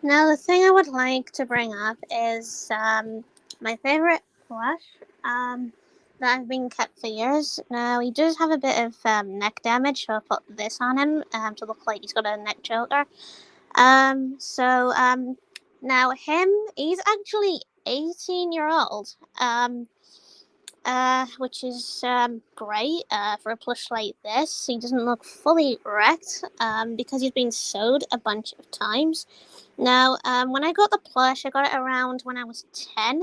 Now, the thing I would like to bring up is my favorite plush that I've been kept for years. Now, he does have a bit of neck damage, so I put this on him to look like he's got a neck choker. So now he's actually 18-year-old. Which is great for a plush like this. He doesn't look fully wrecked because he's been sewed a bunch of times. Now, when I got the plush, I got it around when I was 10.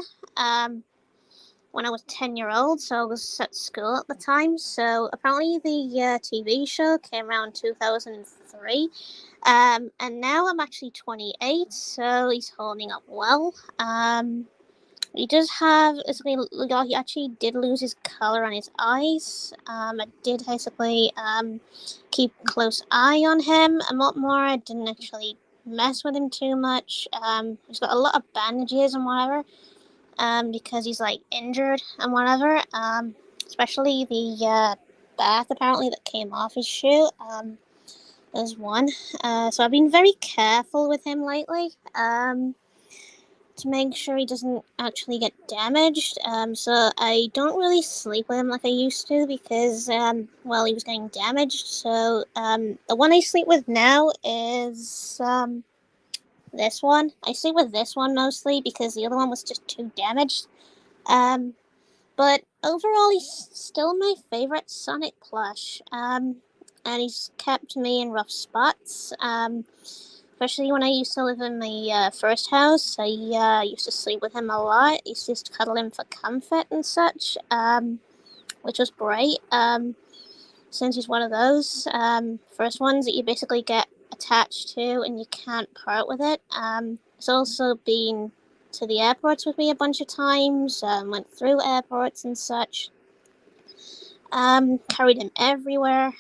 When I was 10-year-old, so I was at school at the time. So apparently the TV show came around 2003. And now I'm actually 28, so he's holding up well. He does have basically. He actually did lose his color on his eyes. I did basically keep a close eye on him a lot more. I didn't actually mess with him too much. He's got a lot of bandages and whatever. Because he's like injured and whatever. Especially the back apparently that came off his shoe. There's one. So I've been very careful with him lately. To make sure he doesn't actually get damaged. So I don't really sleep with him like I used to because, well, he was getting damaged. So the one I sleep with now is this one. I sleep with this one mostly because the other one was just too damaged. But overall, he's still my favorite Sonic plush. And he's kept me in rough spots. Especially when I used to live in my first house, I used to sleep with him a lot. I used to just cuddle him for comfort and such, which was great. Since he's one of those first ones that you basically get attached to and you can't part with it. It's also been to the airports with me a bunch of times. Went through airports and such. Carried him everywhere.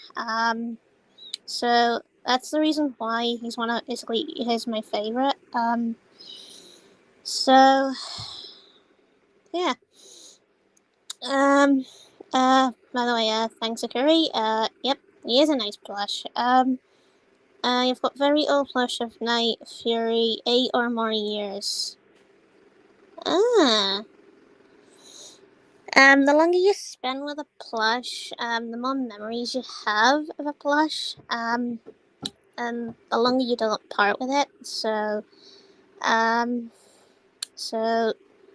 So that's the reason why he's my favorite. So yeah. By the way, thanks Akuri. Yep, he is a nice plush. You've got very old plush of Night Fury, 8 or more years. Ah. The longer you spend with a plush, the more memories you have of a plush. And the longer you don't part with it. So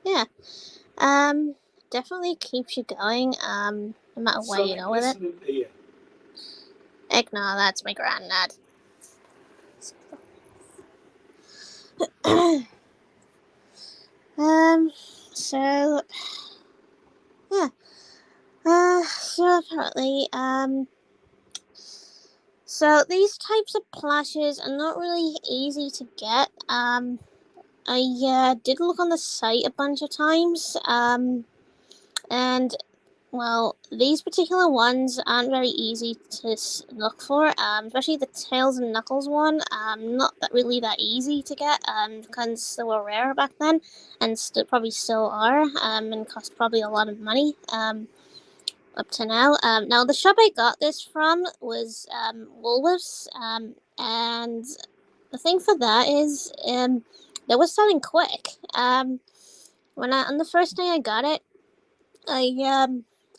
yeah. Definitely keeps you going. No matter where you go with it. Ignore, that's my granddad. So yeah. So apparently, so these types of plushes are not really easy to get. I did look on the site a bunch of times. And well, these particular ones aren't very easy to look for, especially the Tails and Knuckles one. Not that easy to get, because they were rare back then, and probably still are, and cost probably a lot of money, up to now. Now, the shop I got this from was Woolworths, and the thing for that is, they were selling quick. On the first day I got it,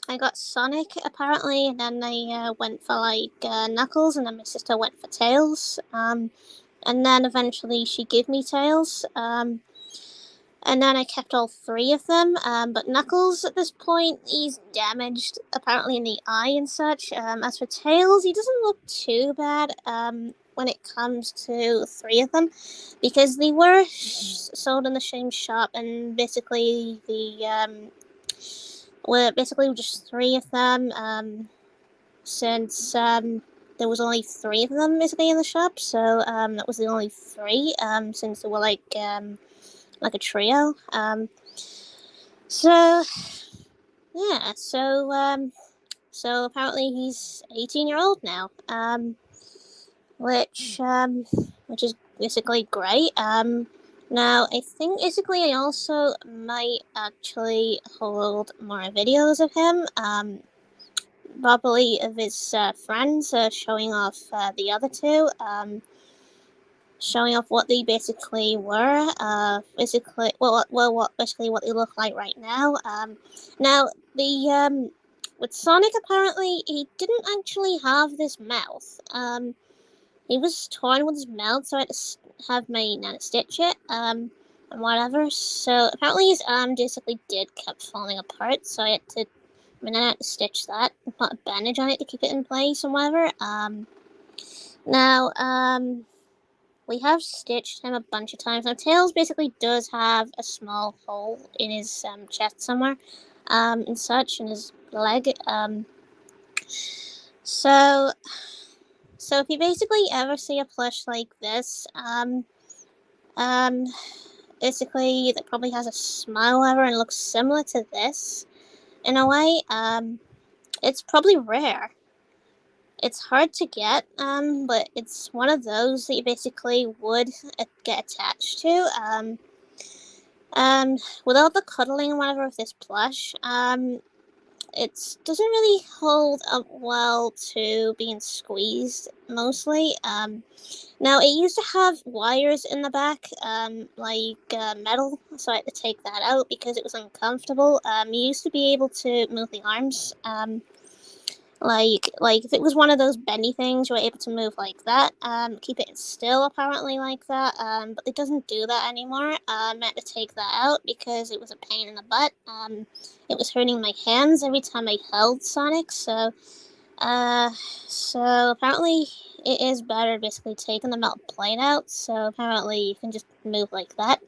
I got Sonic apparently, and then I went for like Knuckles, and then my sister went for Tails. And then eventually she gave me Tails. And then I kept all three of them. But Knuckles at this point, he's damaged apparently in the eye and such. As for Tails, he doesn't look too bad. When it comes to three of them, because they were sold in the same shop, and basically were basically just three of them, since there was only three of them basically in the shop, so that was the only three, since they were like a trio. So yeah, so apparently he's 18-year-old now, which is basically great. Now, I think basically I also might actually hold more videos of him, probably of his friends showing off the other two. showing off what they basically were. Basically, what basically what they look like right now. Now the with Sonic, apparently he didn't actually have this mouth. He was torn with his mouth, so I had to have my nana stitch it. And whatever. So apparently his arm basically did kept falling apart, so I had to. My nana had to stitch that and put a bandage on it to keep it in place and whatever. Now, we have stitched him a bunch of times. Now, Tails basically does have a small hole in his chest somewhere, and such, in his leg. So, so if you basically ever see a plush like this, um, basically that probably has a smile ever and looks similar to this in a way, it's probably rare. It's hard to get, but it's one of those that you basically would get attached to. Without the cuddling and whatever of this plush, it doesn't really hold up well to being squeezed mostly. Now it used to have wires in the back, metal, so I had to take that out because it was uncomfortable. You used to be able to move the arms, like if it was one of those bendy things, you were able to move like that, keep it still apparently like that, but it doesn't do that anymore. I had to take that out because it was a pain in the butt. It was hurting my hands every time I held Sonic, so apparently it is better basically taking the metal plate out, so apparently you can just move like that,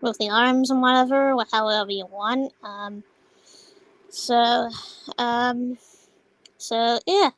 move the arms and whatever, however you want, so, um, so yeah.